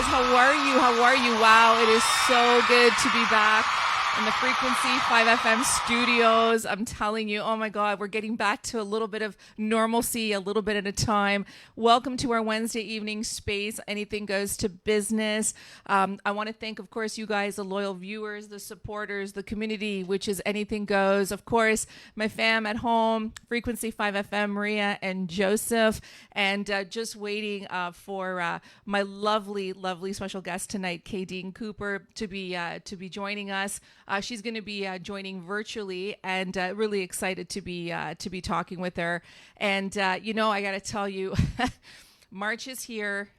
How are you? How are you? Wow, it is so good to be back in the Frequency 5 FM studios. I'm telling you, oh my God, we're getting back to a little bit of normalcy, a little bit at a time. Welcome to our Wednesday evening space. Anything goes to business. I want to thank, of course, you guys, the loyal viewers, the supporters, the community, which is Anything Goes. Of course, my fam at home, Frequency 5 FM, Maria and Joseph, and just waiting for my lovely, lovely special guest tonight, Kadeen Cooper, to be joining us. She's going to be joining virtually, and really excited to be talking with her. And I got to tell you, March is here.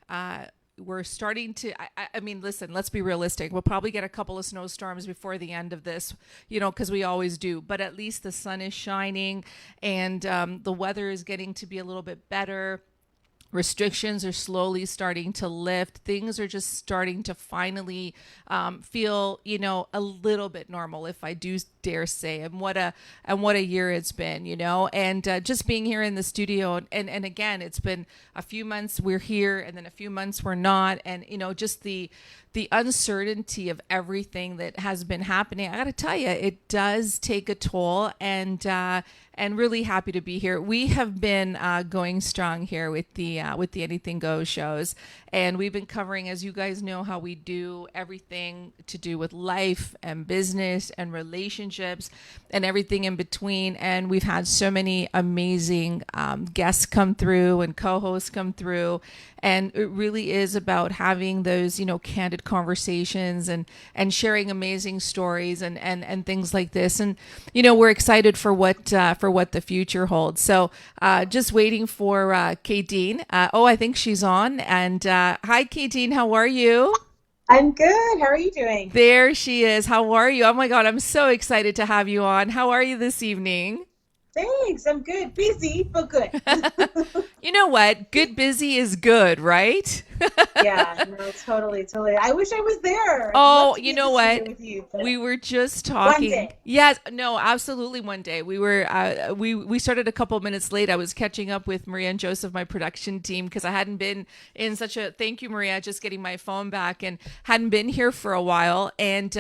We're starting to. I mean, listen. Let's be realistic. We'll probably get a couple of snowstorms before the end of this, because we always do. But at least the sun is shining, and the weather is getting to be a little bit better. Restrictions are slowly starting to lift. Things are just starting to finally feel, a little bit normal, if I do dare say. And what a year it's been, And just being here in the studio, and again, it's been a few months we're here, and then a few months we're not, and just the uncertainty of everything that has been happening. I got to tell you, it does take a toll, and really happy to be here. We have been going strong here with the Anything Goes shows, and we've been covering, as you guys know, how we do everything to do with life and business and relationships and everything in between. And we've had so many amazing guests come through and co-hosts come through, and it really is about having those candid conversations and sharing amazing stories and things like this. And we're excited for what the future holds. So just waiting for Kadeen. I think she's on. And hi, Kadeen. How are you? I'm good. How are you doing? There she is. How are you? Oh my God, I'm so excited to have you on. How are you this evening? Thanks. I'm good. Busy, but good. You know what? Good busy is good, right? Yeah, no, totally. I wish I was there. I'd Oh, love to be you in know the studio what? with you, We but were just one talking. day. Yes, no, absolutely. One day we were we started a couple minutes late. I was catching up with Maria and Joseph, my production team, because I hadn't been in such a thank you, Maria, just getting my phone back and hadn't been here for a while. And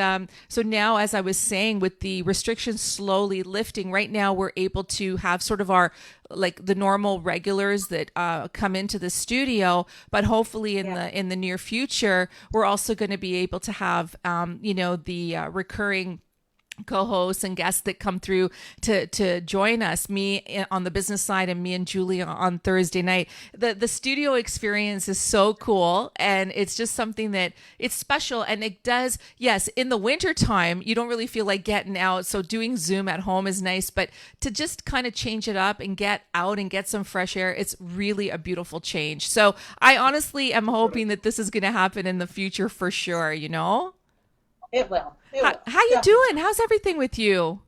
so now, as I was saying, with the restrictions slowly lifting, right now we're able to have sort of our like the normal regulars that come into the studio, but hopefully in Yeah. the near future we're also going to be able to have the recurring co-hosts and guests that come through to join us, me on the business side and me and Julie on Thursday night. The studio experience is so cool, and it's just something that it's special. And it does, yes, in the winter time you don't really feel like getting out, so doing Zoom at home is nice, but to just kind of change it up and get out and get some fresh air, it's really a beautiful change. So I honestly am hoping that this is going to happen in the future for sure. It will. It How will. you Definitely. doing? How's everything with you?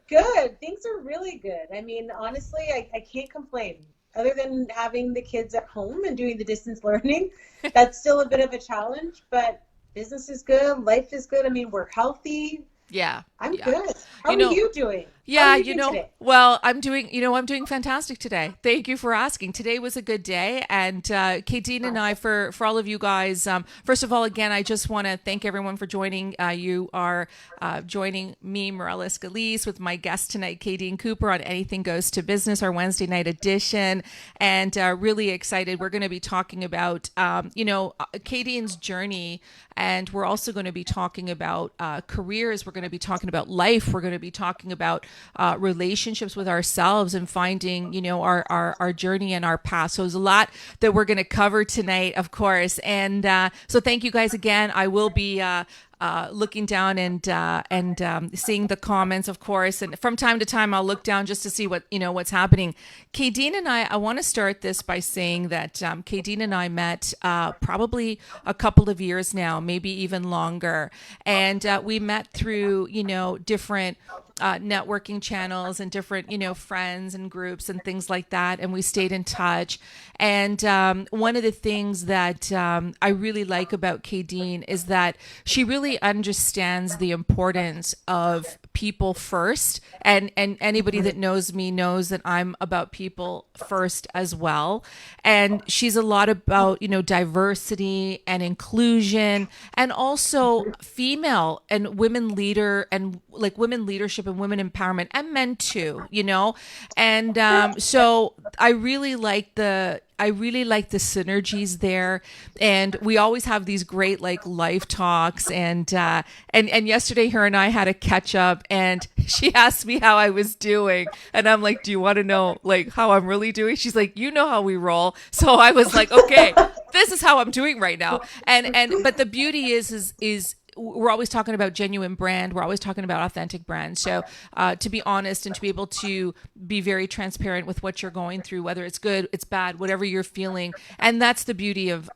Good. Things are really good. I mean, honestly, I can't complain. Other than having the kids at home and doing the distance learning, that's still a bit of a challenge, but business is good, life is good. I mean, we're healthy. Yeah, I'm yeah. good. How You are know, you doing? How are yeah, you doing today? well, I'm doing fantastic today. Thank you for asking. Today was a good day. And Kadeen and I, Awesome. for all of you guys, first of all, again, I just want to thank everyone for joining. You are joining me, Morella Scalise, with my guest tonight, Kadeen Cooper, on Anything Goes to Business, our Wednesday night edition. And really excited. We're going to be talking about, Kadeen's journey. And we're also going to be talking about careers. We're going to be talking about life. We're going to be talking about relationships with ourselves and finding, our journey and our path. So there's a lot that we're going to cover tonight, of course. And so thank you guys again. I will be looking down and seeing the comments, of course. And from time to time, I'll look down just to see what's happening. Kadeen and I want to start this by saying that Kadeen and I met probably a couple of years now, maybe even longer. And we met through, different networking channels and different, friends and groups and things like that. And we stayed in touch. And one of the things that I really like about Kadeen is that she really understands the importance of people first, and anybody that knows me knows that I'm about people first as well. And she's a lot about, diversity and inclusion, and also female and women leader, and like women leadership and women empowerment, and men too, and so I really like the synergies there, and we always have these great like life talks. And yesterday, her and I had a catch up, and she asked me how I was doing, and I'm like, "Do you want to know like how I'm really doing?" She's like, "You know how we roll." So I was like, "Okay, this is how I'm doing right now." But the beauty is we're always talking about genuine brand. We're always talking about authentic brand. So to be honest and to be able to be very transparent with what you're going through, whether it's good, it's bad, whatever you're feeling. And that's the beauty of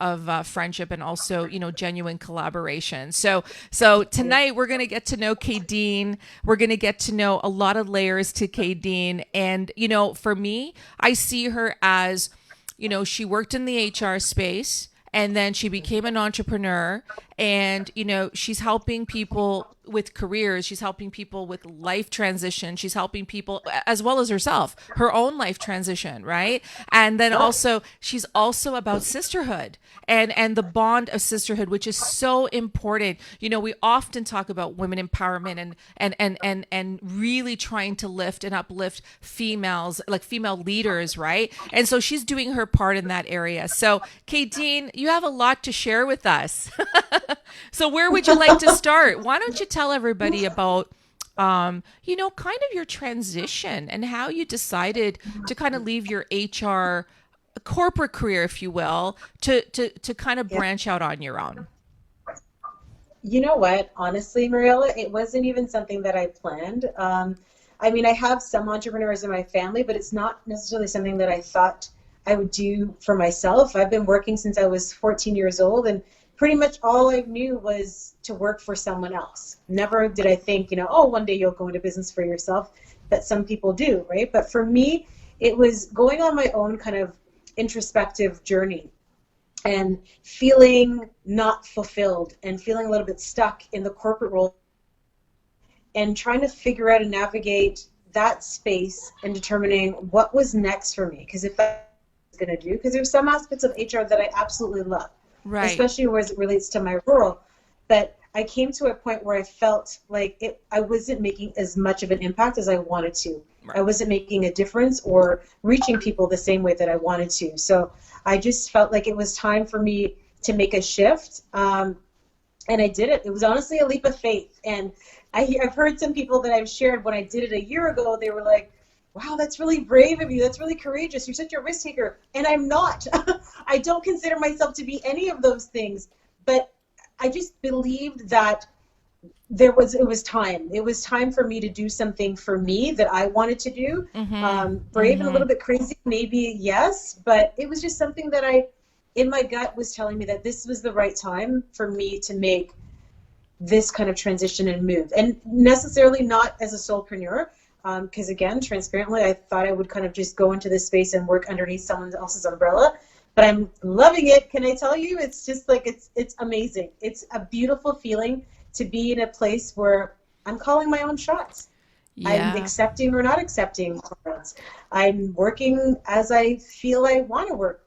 friendship, and also, genuine collaboration. So tonight we're going to get to know Kadeen. We're going to get to know a lot of layers to Kadeen. And, for me, I see her as, she worked in the HR space, and then she became an entrepreneur, and, she's helping people with careers. She's helping people with life transition. She's helping people, as well as herself, her own life transition, right? And then also, she's also about sisterhood and the bond of sisterhood, which is so important. We often talk about women empowerment and really trying to lift and uplift females, like female leaders, right? And so she's doing her part in that area. So, Kadeen, you have a lot to share with us. So where would you like to start? Why don't you tell everybody about, kind of your transition and how you decided to kind of leave your HR corporate career, if you will, to kind of branch out on your own? You know what? Honestly, Mariella, it wasn't even something that I planned. I have some entrepreneurs in my family, but it's not necessarily something that I thought I would do for myself. I've been working since I was 14 years old, and pretty much all I knew was to work for someone else. Never did I think, one day you'll go into business for yourself, but some people do, right? But for me, it was going on my own kind of introspective journey and feeling not fulfilled and feeling a little bit stuck in the corporate role, and trying to figure out and navigate that space and determining what was next for me. Because if I was going to do, because there's some aspects of HR that I absolutely love. Right. Especially as it relates to my role. But I came to a point where I felt like I wasn't making as much of an impact as I wanted to. Right. I wasn't making a difference or reaching people the same way that I wanted to. So I just felt like it was time for me to make a shift. And I did it. It was honestly a leap of faith. And I've heard some people that I've shared when I did it a year ago, they were like, "Wow, that's really brave of you. That's really courageous. You're such a risk taker." And I'm not. I don't consider myself to be any of those things. But I just believed that it was time. It was time for me to do something for me that I wanted to do. Brave and a little bit crazy, maybe, yes. But it was just something that in my gut was telling me that this was the right time for me to make this kind of transition and move. And necessarily not as a solopreneur. Because again, transparently, I thought I would kind of just go into this space and work underneath someone else's umbrella, but I'm loving it. Can I tell you? It's just like, it's amazing. It's a beautiful feeling to be in a place where I'm calling my own shots. Yeah. I'm accepting or not accepting clients. I'm working as I feel I want to work.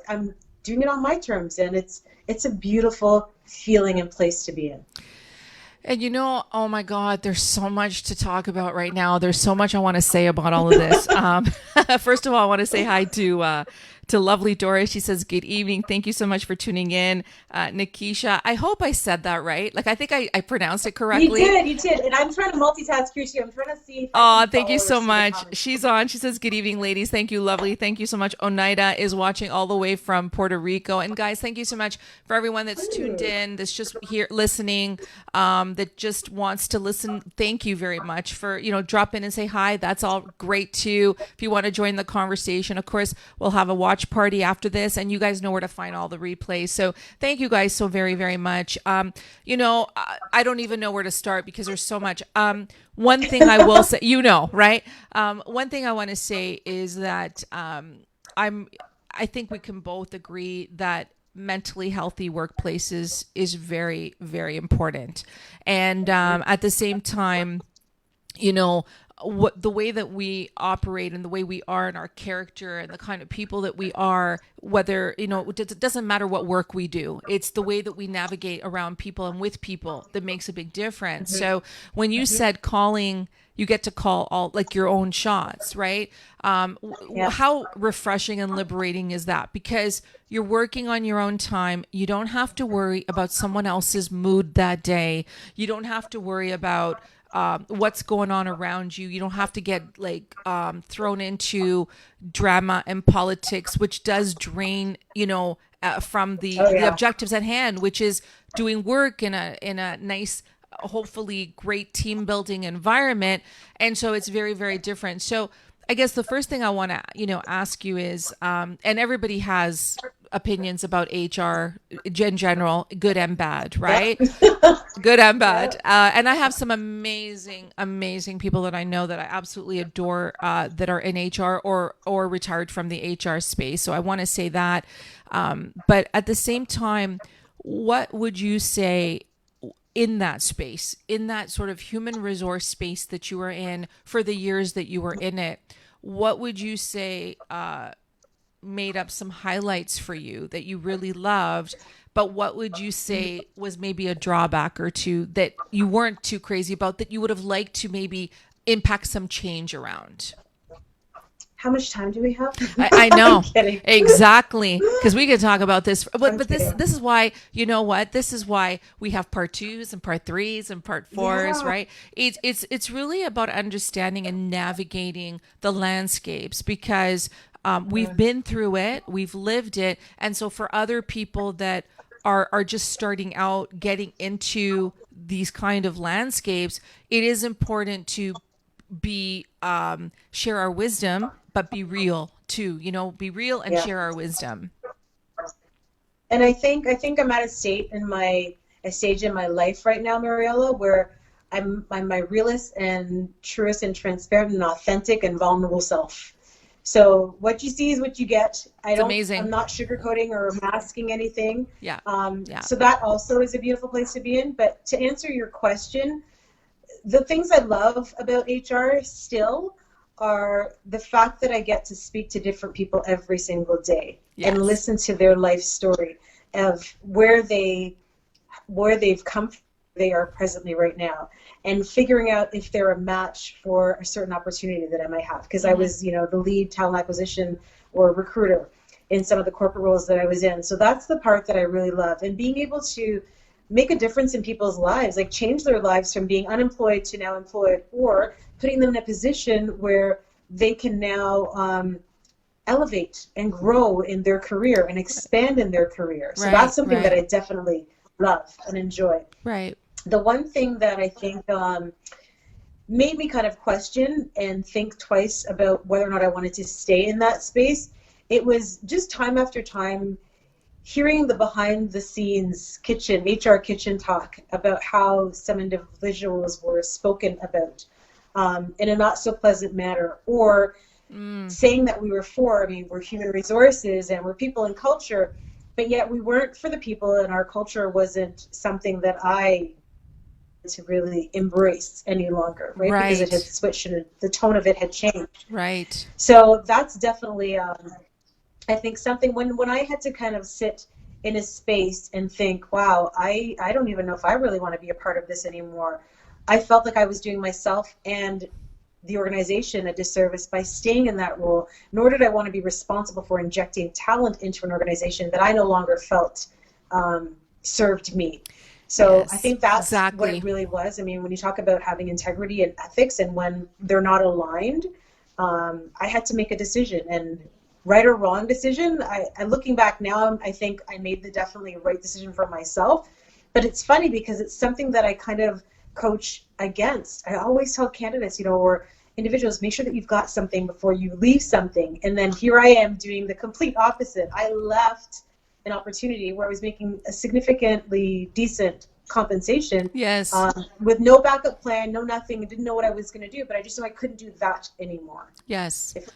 I'm doing it on my terms, and it's a beautiful feeling and place to be in. And oh my God, there's so much to talk about right now. There's so much I want to say about all of this. First of all, I want to say hi to lovely Doris. She says, "Good evening. Thank you so much for tuning in." Nikisha, I hope I said that right. Like, I think I pronounced it correctly. You did. And I'm trying to multitask here too. I'm trying to see. Thank you so much. She's on. She says, "Good evening, ladies. Thank you, lovely. Thank you so much." Oneida is watching all the way from Puerto Rico. And guys, thank you so much for everyone that's tuned in, that's just here listening, that just wants to listen. Thank you very much for, drop in and say hi. That's all great too. If you want to join the conversation, of course, we'll have a watch party after this, and you guys know where to find all the replays. So thank you guys so very, very much. I don't even know where to start because there's so much. One thing I will say, right? One thing I want to say is that I think we can both agree that mentally healthy workplaces is very, very important. And at the same time, you know, what the way that we operate and the way we are in our character and the kind of people that we are, whether, you know, it doesn't matter what work we do. It's the way that we navigate around people and with people that makes a big difference. So when you said calling, you get to call all like your own shots, right? Yeah. How refreshing and liberating is that? Because you're working on your own time. You don't have to worry about someone else's mood that day. You don't have to worry about what's going on around you. You don't have to get like thrown into drama and politics, which does drain, you know, from Oh the yeah. objectives at hand, which is doing work in a nice, hopefully great team building environment. And so it's very, very different. So I guess the first thing I want to, you know, ask you is, and everybody has opinions about HR in general, good and bad, right? Good and bad. And I have some amazing, amazing people that I know that I absolutely adore that are in HR or retired from the HR space. So I want to say that. But at the same time, what would you say in that space, in that sort of human resource space that you were in for the years that you were in it? What would you say made up some highlights for you that you really loved, but what would you say was maybe a drawback or two that you weren't too crazy about that you would have liked to maybe impact some change around? How much time do we have? I I'm know kidding. exactly because we could talk about this, but I'm this kidding. this is why, you know what, this is why we have part twos and part threes and part fours, Yeah. right? It's really about understanding and navigating the landscapes because we've been through it, we've lived it, and so for other people that are just starting out, getting into these kind of landscapes, it is important to be share our wisdom but be real too, you know, be real and Yeah. share our wisdom. And I think I'm at a stage in my life right now, Mariella, where I'm my realest and truest and transparent and authentic and vulnerable self. So what you see is what you get. It's I'm amazing. not sugarcoating or masking anything. Yeah. Yeah. So that also is a beautiful place to be in. But to answer your question, the things I love about HR still are the fact that I get to speak to different people every single day and Yes. listen to their life story of where they've come from, they are presently right now, and figuring out if they're a match for a certain opportunity that I might have. Because I Mm-hmm. was, the lead talent acquisition or recruiter in some of the corporate roles that I was in. So that's the part that I really love, and being able to make a difference in people's lives, like change their lives from being unemployed to now employed, or putting them in a position where they can now elevate and grow in their career and expand in their career. So Right, that's something that right, I definitely love and enjoy. right. The one thing that I think made me kind of question and think twice about whether or not I wanted to stay in that space, it was just time after time hearing the behind the scenes kitchen, HR kitchen talk about how some individuals were spoken about in a not so pleasant manner, or Mm, saying that we were for, I mean, we're human resources and we're people and culture, but yet we weren't for the people, and our culture wasn't something that I to really embrace any longer, right? Because it had right, switched and the tone of it had changed. right. So that's definitely, I think, something when I had to kind of sit in a space and think, wow, I don't even know if I really want to be a part of this anymore. I felt like I was doing myself and the organization a disservice by staying in that role, nor did I want to be responsible for injecting talent into an organization that I no longer felt served me. So I Yes, think that's what it exactly. really was. I mean, when you talk about having integrity and ethics, and when they're not aligned, I had to make a decision. And right or wrong decision, looking back now, I think I made the definitely right decision for myself. But it's funny because it's something that I kind of coach against. I always tell candidates, or individuals, make sure that you've got something before you leave something. And then here I am doing the complete opposite. I left an opportunity where I was making a significantly decent compensation, Yes, with no backup plan, no nothing. I didn't know what I was going to do, but I just knew I couldn't do that anymore. yes. If,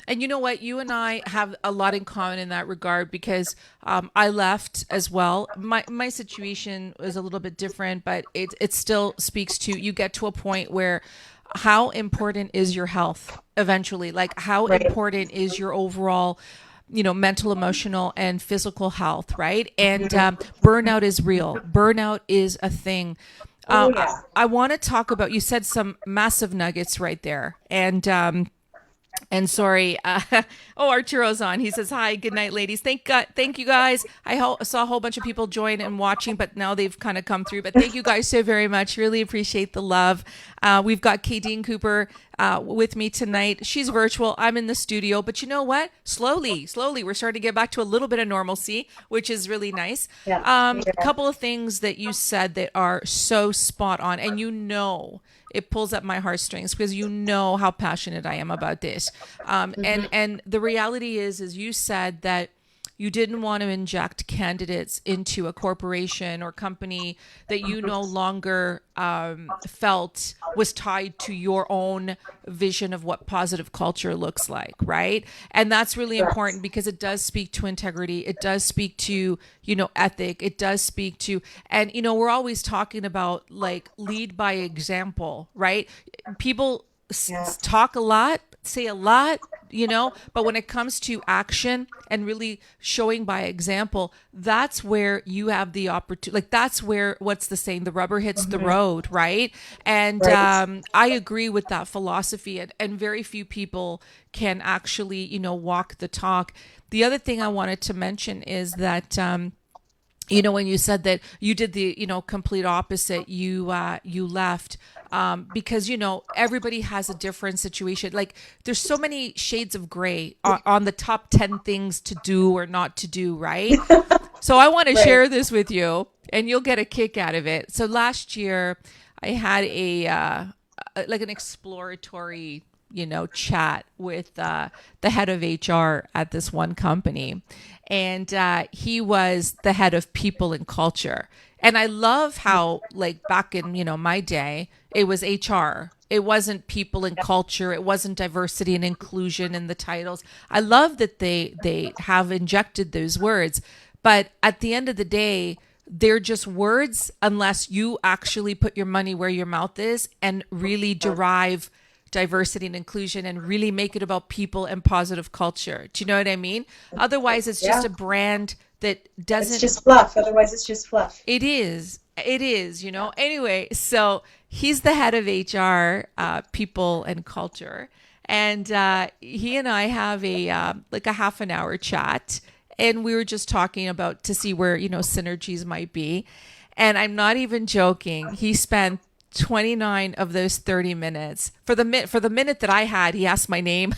And you know what? You and I have a lot in common in that regard because I left as well. My situation was a little bit different, but it still speaks to, you get to a point where how important is your health eventually? Like, how Right. important is your overall, mental, emotional, and physical health, right? And burnout is real. Burnout is a thing. Oh I, yeah. I want to talk about, you said some massive nuggets right there. And sorry, oh, Arturo's on. He says, "Hi, good night, ladies. Thank you guys. Saw a whole bunch of people join and watching, but now they've kind of come through. But thank you guys so very much. Really appreciate the love. We've got Kadeen Cooper with me tonight. She's virtual. I'm in the studio, but you know what? Slowly, we're starting to get back to a little bit of normalcy, which is really nice. Yeah. A Yeah. couple of things that you said that are so spot on, and it pulls up my heartstrings because you know how passionate I am about this. And the reality is you said that you didn't want to inject candidates into a corporation or company that you no longer felt was tied to your own vision of what positive culture looks like, right? And that's really Correct. important because it does speak to integrity. It does speak to, ethic. It does speak to, and, we're always talking about like lead by example, right? People Yeah. talk a lot, say a lot, but when it comes to action and really showing by example, that's where you have the opportunity. Like that's where, what's the saying, the rubber hits the road, right? And Right. I agree with that philosophy, and very few people can actually, walk the talk. The other thing I wanted to mention is that when you said that you did the, complete opposite, you left because everybody has a different situation. Like there's so many shades of gray on the top 10 things to do or not to do, right? So I want to Right. share this with you, and you'll get a kick out of it. So last year, I had like an exploratory, chat with the head of HR at this one company, and he was the head of people and culture. And I love how, like back in my day, it was HR. It wasn't people and culture. It wasn't diversity and inclusion in the titles. I love that they have injected those words, but at the end of the day, they're just words unless you actually put your money where your mouth is and really derive diversity and inclusion and really make it about people and positive culture. Do you know what I mean? Otherwise, it's just Yeah. a brand that It's doesn't. just fluff. Otherwise, it's just fluff. It is. It is, Anyway, so he's the head of HR, people and culture. And he and I have like a half an hour chat. And we were just talking about to see where, synergies might be. And I'm not even joking. He spent 29 of those 30 minutes. For the minute that I had, he asked my name.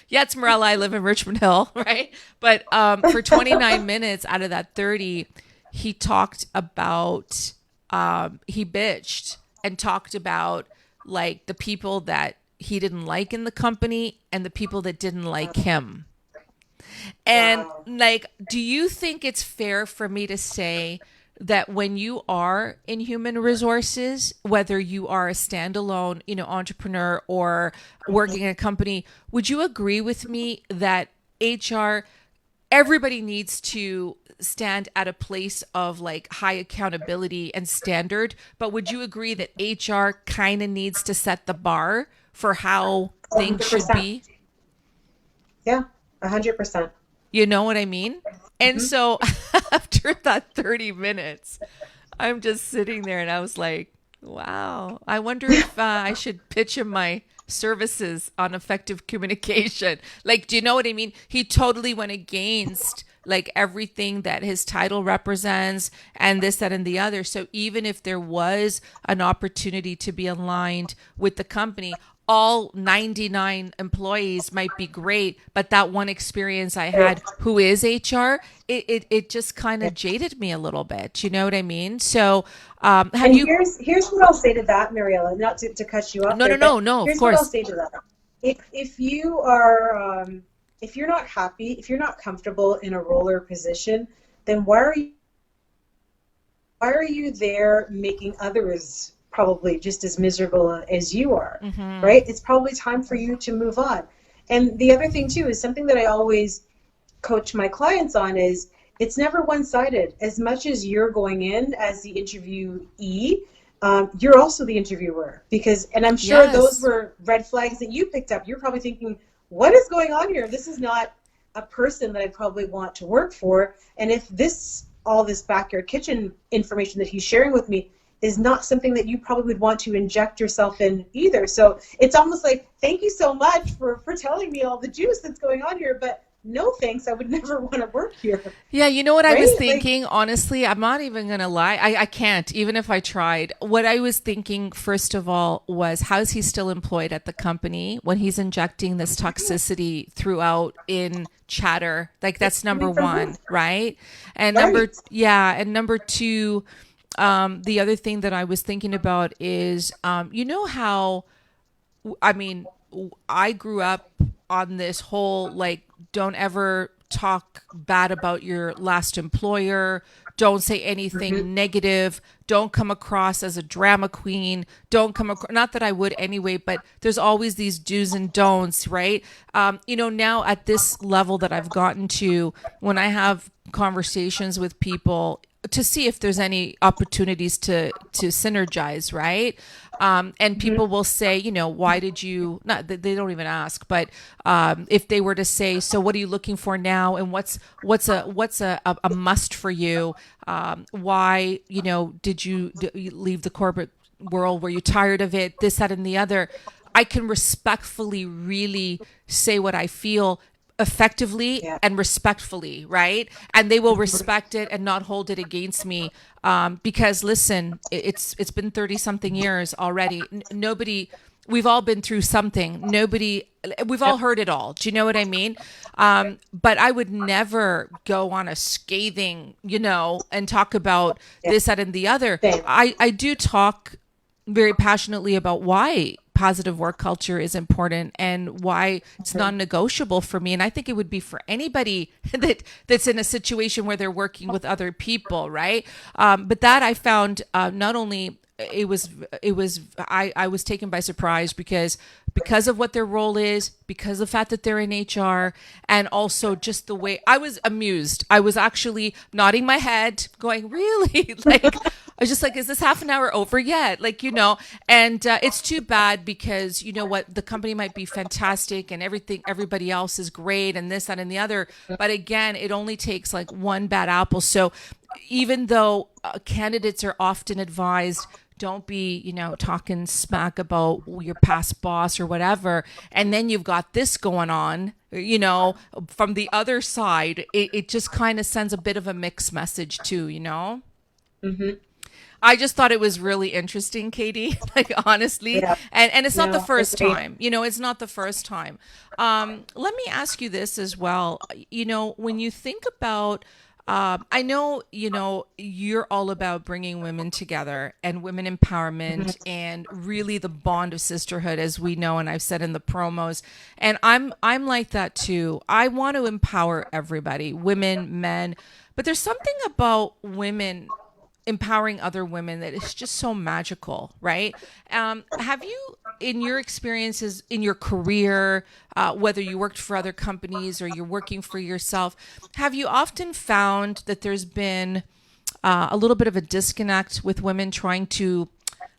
Yeah, it's Morella. I live in Richmond Hill, right? But for 29 minutes out of that 30, he talked about, he bitched and talked about like the people that he didn't like in the company and the people that didn't like him. And Wow. like, do you think it's fair for me to say that when you are in human resources, whether you are a standalone, entrepreneur or working in a company, would you agree with me that HR, everybody needs to stand at a place of like high accountability and standard, but would you agree that HR kind of needs to set the bar for how things should 100%. be? Yeah. 100%. You know what I mean? And so after that 30 minutes, I'm just sitting there and I was like, wow, I wonder if I should pitch him my services on effective communication. Like, do you know what I mean? He totally went against like everything that his title represents and this, that, and the other. So even if there was an opportunity to be aligned with the company, all 99 employees might be great, but that one experience I had who is HR, it just kind of jaded me a little bit. You know what I mean? So have And you, here's what I'll say to that, Mariella. Not to cut you off no, there, no, no, but no, of here's what I'll course. say to that. If you are if you're not happy, if you're not comfortable in a role or position, then why are you there making others probably just as miserable as you are, right? It's probably time for you to move on. And the other thing too is something that I always coach my clients on is it's never one-sided. As much as you're going in as the interviewee, you're also the interviewer, because, and I'm sure those Yes. were red flags that you picked up. You're probably thinking, what is going on here? This is not a person that I probably want to work for. And if all this backyard kitchen information that he's sharing with me is not something that you probably would want to inject yourself in either. So it's almost like, thank you so much for telling me all the juice that's going on here, but no thanks, I would never want to work here. Yeah, you know what I Right? was Like, thinking? Honestly, I'm not even going to lie. I can't, even if I tried. What I was thinking, first of all, was how is he still employed at the company when he's injecting this toxicity throughout in chatter? Like, that's number coming from one, him. right? And Right. number two, the other thing that I was thinking about is, you know how I mean, I grew up on this whole like, don't ever talk bad about your last employer. Don't say Hmm. anything negative. Don't come across as a drama queen. Don't come across, not that I would anyway, but there's always these do's and don'ts, right? Now at this level that I've gotten to, when I have conversations with people, to see if there's any opportunities to synergize, right? And people will say, why did you not? They don't even ask, but if they were to say, so what are you looking for now, and what's a must for you? Why did you leave the corporate world? Were you tired of it? This, that, and the other. I can respectfully really say what I feel effectively Yeah. and respectfully, right? And they will respect it and not hold it against me. Because listen, it's been 30 something years already. Nobody, we've all been through something. Nobody, we've all Yep. heard it all. Do you know what I mean? But I would never go on a scathing, and talk about Yeah. this, that, and the other. Same. I do talk very passionately about why positive work culture is important and why it's non-negotiable for me, and I think it would be for anybody that's in a situation where they're working with other people, right? But that I found, not only I was taken by surprise because of what their role is, because of the fact that they're in HR, and also just the way I was amused. I was actually nodding my head, going, "Really?" Like, I was just like, "Is this half an hour over yet?" Like, and it's too bad because you know what, the company might be fantastic and everybody else is great, and this, that, and the other. But again, it only takes like one bad apple. So even though candidates are often advised, don't be, talking smack about your past boss or whatever. And then you've got this going on, from the other side. It just kind of sends a bit of a mixed message too. Hmm. I just thought it was really interesting, Katie, like honestly. Yeah. And it's not the No, first agreed. time, it's not the first time. Let me ask you this as well. When you think about, I know, you're all about bringing women together and women empowerment and really the bond of sisterhood, as we know, and I've said in the promos. And I'm like that too. I want to empower everybody, women, men, but there's something about women empowering other women that is just so magical, right? Have you, in your experiences in your career, whether you worked for other companies or you're working for yourself, have you often found that there's been a little bit of a disconnect with women trying to,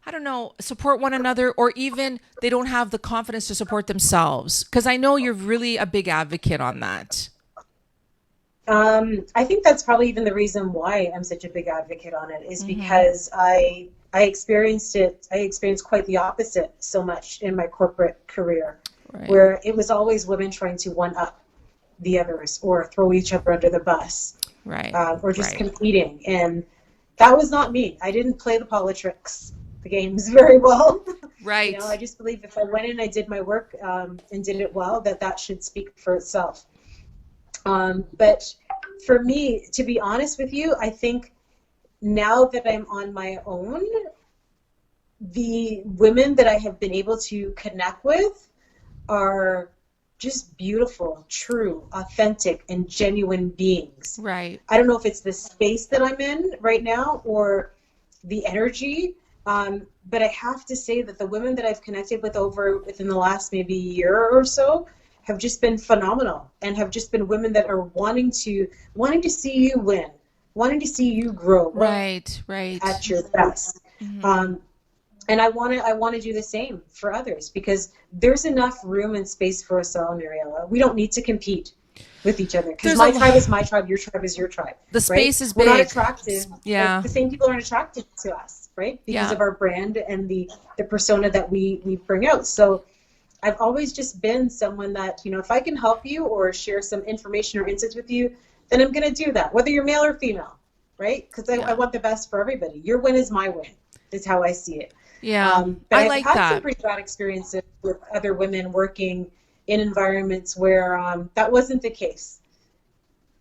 I don't know, support one another, or even they don't have the confidence to support themselves? Because I know you're really a big advocate on that. I think that's probably even the reason why I'm such a big advocate on it, is Mm-hmm. because I experienced it. I experienced quite the opposite so much in my corporate career, Right. where it was always women trying to one up the others or throw each other under the bus, Right. or just Right. competing. And that was not me. I didn't play the politics, the games very well. Right. I just believe if I went in, I did my work, and did it well, that should speak for itself. But for me, to be honest with you, I think now that I'm on my own, the women that I have been able to connect with are just beautiful, true, authentic, and genuine beings. Right. I don't know if it's the space that I'm in right now or the energy, but I have to say that the women that I've connected with within the last maybe year or so have just been phenomenal, and have just been women that are wanting to see you win, wanting to see you grow Right. Right. at your best. Mm-hmm. And I want to do the same for others, because there's enough room and space for us all, Mariella. We don't need to compete with each other, because There's my a tribe is my tribe, your tribe is your tribe, the right? space is We're not big. attractive. Yeah. Like, the same people aren't attracted to us, right? Because Yeah. of our brand and the persona that we bring out. So I've always just been someone that, if I can help you or share some information or insights with you, then I'm going to do that, whether you're male or female, right? Because I Yeah. want the best for everybody. Your win is my win, is how I see it. Yeah. But I I've like had some that. pretty bad experiences with other women working in environments where that wasn't the case.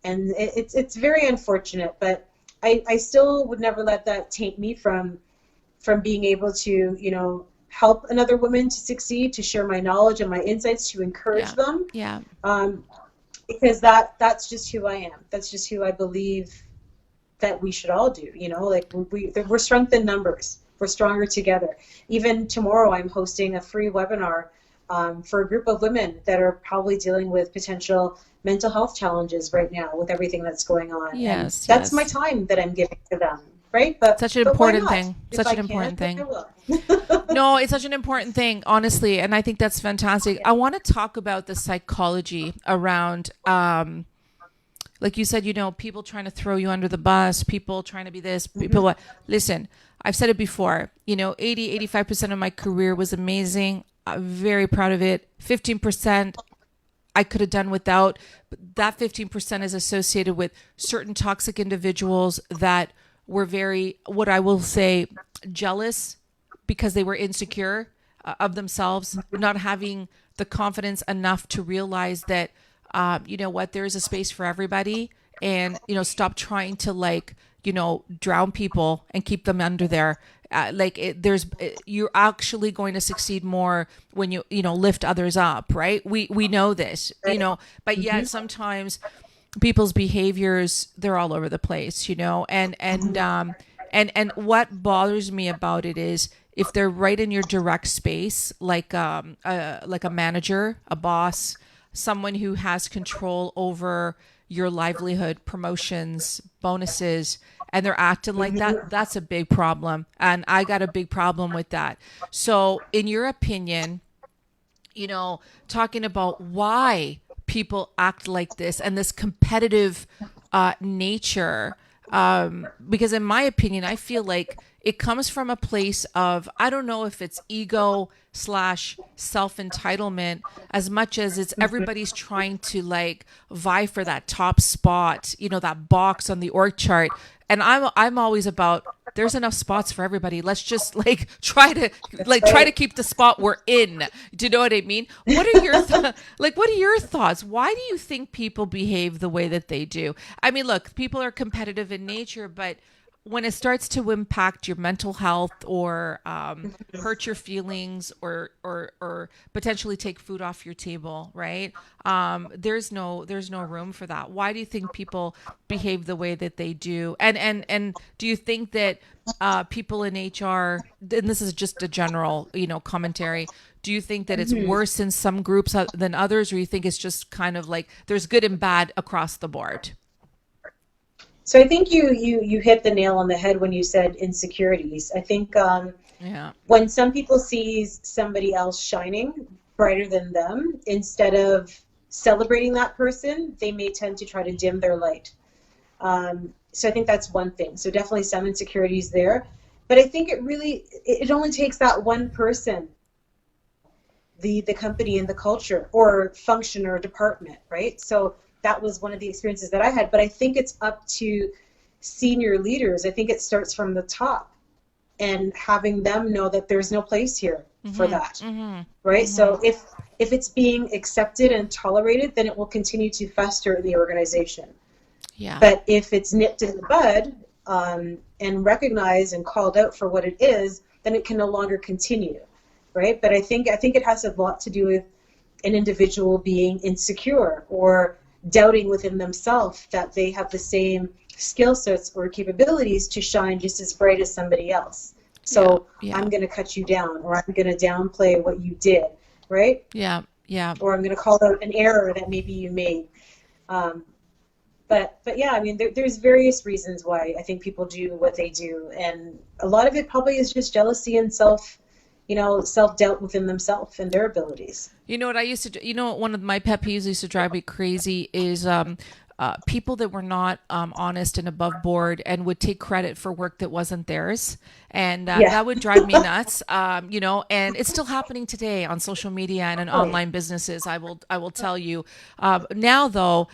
And it's very unfortunate, but I still would never let that taint me from being able to, help another woman to succeed, to share my knowledge and my insights, to encourage Yeah. them, Yeah. um, because that's just who I am. That's just who I believe that we should all do. Like, we're strength in numbers. We're stronger together. Even tomorrow, I'm hosting a free webinar for a group of women that are probably dealing with potential mental health challenges right now with everything that's going on. And Yes. that's my Yes. time that I'm giving to them, right? But Such an why important not? thing. If Such I an can, important then I thing. will. No, it's such an important thing, honestly, and I think that's fantastic. Yeah. I want to talk about the psychology around, like you said, people trying to throw you under the bus, people trying to be this, people what. Listen, I've said it before, 85% of my career was amazing. I'm very proud of it. 15% I could have done without, but that 15% is associated with certain toxic individuals that were very, what I will say, jealous because they were insecure of themselves, not having the confidence enough to realize that, you know what, there is a space for everybody, and stop trying to drown people and keep them under there. You're actually going to succeed more when lift others up, right? We know this, Right. but yet sometimes people's behaviors, they're all over the place, and what bothers me about it is if they're right in your direct space, like a manager, a boss, someone who has control over your livelihood, promotions, bonuses, and they're acting like that, that's a big problem. And I got a big problem with that. So in your opinion, talking about why people act like this and this competitive nature. Because in my opinion, I feel like it comes from a place of, I don't know if it's ego slash self entitlement as much as it's everybody's trying to vie for that top spot, that box on the org chart. And I'm always about, there's enough spots for everybody. Let's just try to keep the spot we're in. Do you know what I mean? What are your what are your thoughts? Why do you think people behave the way that they do? I mean, look, people are competitive in nature, but when it starts to impact your mental health or hurt your feelings or potentially take food off your table, right? There's no room for that. Why do you think people behave the way that they do? And do you think that people in HR, and this is just a general commentary, do you think that it's worse in some groups than others, or you think it's just kind of like there's good and bad across the board? So I think you hit the nail on the head when you said insecurities. I think when some people see somebody else shining brighter than them, instead of celebrating that person, they may tend to try to dim their light. So I think that's one thing. So definitely some insecurities there. But I think it only takes that one person, the company and the culture or function or department, right? So that was one of the experiences that I had. But I think it's up to senior leaders. I think it starts from the top and having them know that there's no place here for that, right? So if it's being accepted and tolerated, then it will continue to fester in the organization. Yeah. But if it's nipped in the bud and recognized and called out for what it is, then it can no longer continue, right? But I think it has a lot to do with an individual being insecure or doubting within themselves that they have the same skill sets or capabilities to shine just as bright as somebody else. So Yeah. I'm going to cut you down, or I'm going to downplay what you did, right? Yeah. Or I'm going to call out an error that maybe you made. But But yeah, I mean, there's various reasons why I think people do what they do, and a lot of it probably is just jealousy and self doubt within themselves and their abilities. You know what I used to do? You know, one of my pet peeves used to drive me crazy is people that were not honest and above board and would take credit for work that wasn't theirs. And Yeah. that would drive me nuts, you know, and it's still happening today on social media and in Oh, yeah. online businesses. I will tell you. Now, though,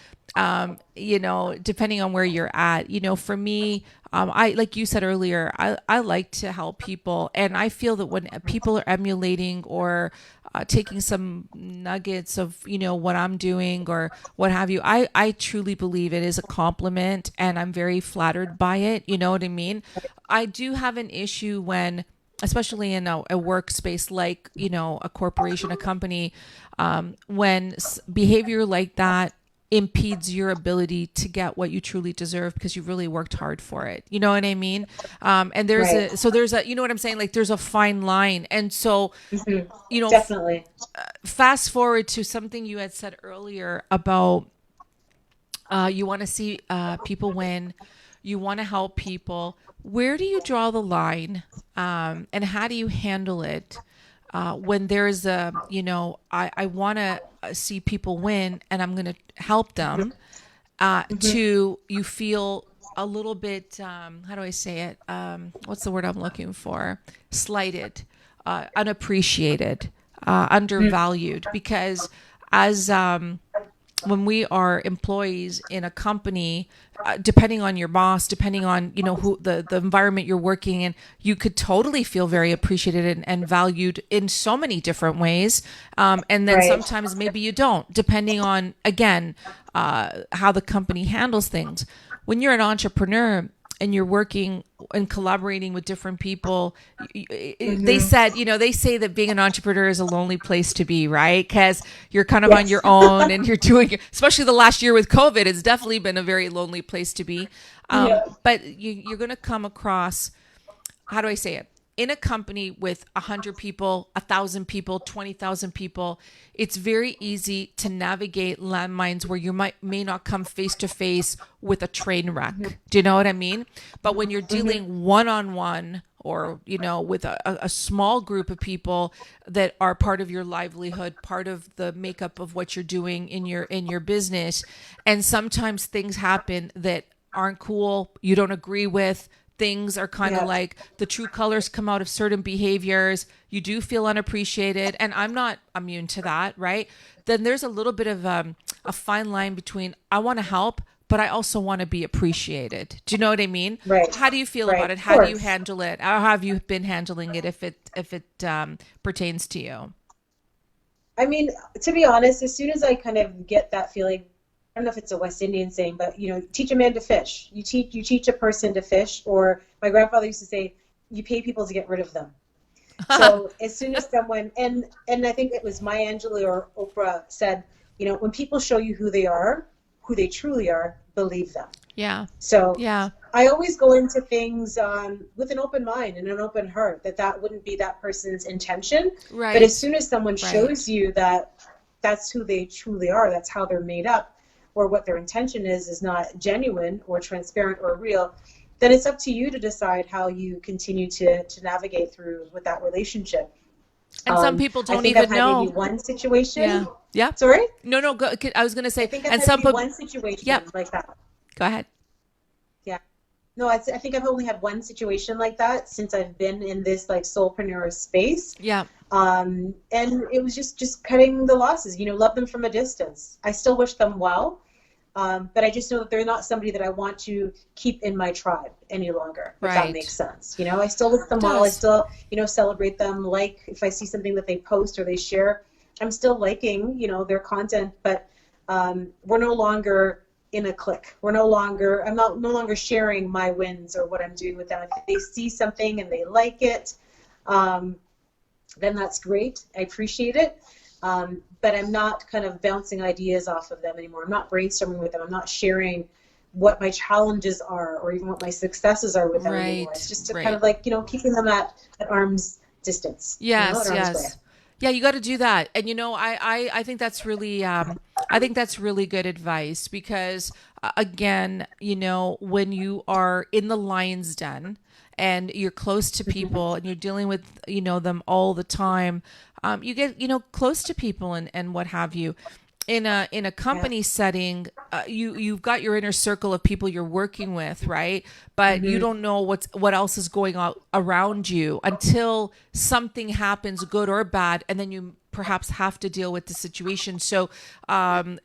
you know, depending on where you're at, you know, for me, I, like you said earlier, I like to help people. And I feel that when people are emulating or taking some nuggets of, you know, what I'm doing or what have you, I truly believe it is a compliment and I'm very flattered by it. You know what I mean? I do have an issue when, especially in a workspace like, you know, a corporation, a company, when behavior like that impedes your ability to get what you truly deserve because you really worked hard for it. You know what I mean? And Right. there's a, you know what I'm saying? Like there's a fine line. And so, Hmm. you know, Definitely. fast forward to something you had said earlier about you want to see people win, you want to help people. Where do you draw the line, and how do you handle it when there's a, you know, I want to see people win and I'm going to help them, Hmm. to you feel a little bit, how do I say it? What's the word I'm looking for? Slighted, unappreciated, undervalued, because as when we are employees in a company, depending on your boss, depending on, you know, who the environment you're working in, you could totally feel very appreciated and valued in so many different ways. And then Right. sometimes maybe you don't, depending on, again, how the company handles things. When you're an entrepreneur and you're working and collaborating with different people, they Hmm. said, you know, they say that being an entrepreneur is a lonely place to be, right? Because you're kind of on Yes. your own and you're doing, especially the last year with COVID, it's definitely been a very lonely place to be. Yeah. But you're going to come across, how do I say it? In a company with 100 people, 1,000 people, 20,000 people, it's very easy to navigate landmines where you may not come face to face with a train wreck. Do you know what I mean? But when you're Hmm. dealing one on one, or, you know, with a small group of people that are part of your livelihood, part of the makeup of what you're doing in your business, and sometimes things happen that aren't cool, you don't agree with, things are kind of Yeah. like the true colors come out of certain behaviors, you do feel unappreciated, and I'm not immune to that, right? Then there's a little bit of a fine line between I want to help, but I also want to be appreciated. Do you know what I mean? Right. How do you feel Right. about it? Of How do you course. handle it? How have you been handling it if it pertains to you? I mean, to be honest, as soon as I kind of get that feeling, I don't know if it's a West Indian saying, but you know, teach a man to fish. You teach a person to fish, or my grandfather used to say, you pay people to get rid of them. So as soon as someone, and I think it was Maya Angelou or Oprah said, you know, when people show you who they are, who they truly are, believe them. Yeah. So Yeah. I always go into things with an open mind and an open heart that that wouldn't be that person's intention. But as Right. soon as someone shows Right. you that that's who they truly are, that's how they're made up, or what their intention is not genuine or transparent or real, then it's up to you to decide how you continue to navigate through with that relationship. And some people I don't think I've even had maybe know. one situation. Yeah. Yeah. Sorry? No, no, go, I was going to I say, think I've and had some maybe people, one situation yep, like that. go ahead. Yeah. No, I think I've only had one situation like that since I've been in this like soulpreneur space. Yeah. And it was just cutting the losses, you know, love them from a distance. I still wish them well, but I just know that they're not somebody that I want to keep in my tribe any longer, if that makes Right. sense. You know, I still wish It them well. I does. still, you know, celebrate them. Like if I see something that they post or they share, I'm still liking, you know, their content, but we're no longer in a clique. We're no longer, I'm not no longer sharing my wins or what I'm doing with them. If they see something and they like it, um, then that's great. I appreciate it. But I'm not kind of bouncing ideas off of them anymore. I'm not brainstorming with them. I'm not sharing what my challenges are or even what my successes are with them anymore. It's Right. just a kind Right. of like, you know, keeping them at arm's distance, you know, at Yes, arm's way. yes. Yeah, you got to do that. And you know, I think that's really I think that's really good advice because, again, when you are in the lion's den and you're close to people and you're dealing with, them all the time, you get, close to people and what have you. In a Yeah. company setting, you've got your inner circle of people you're working with, right? But you Hmm. don't know what else is going on around you until something happens, good or bad, and then you perhaps have to deal with the situation. So,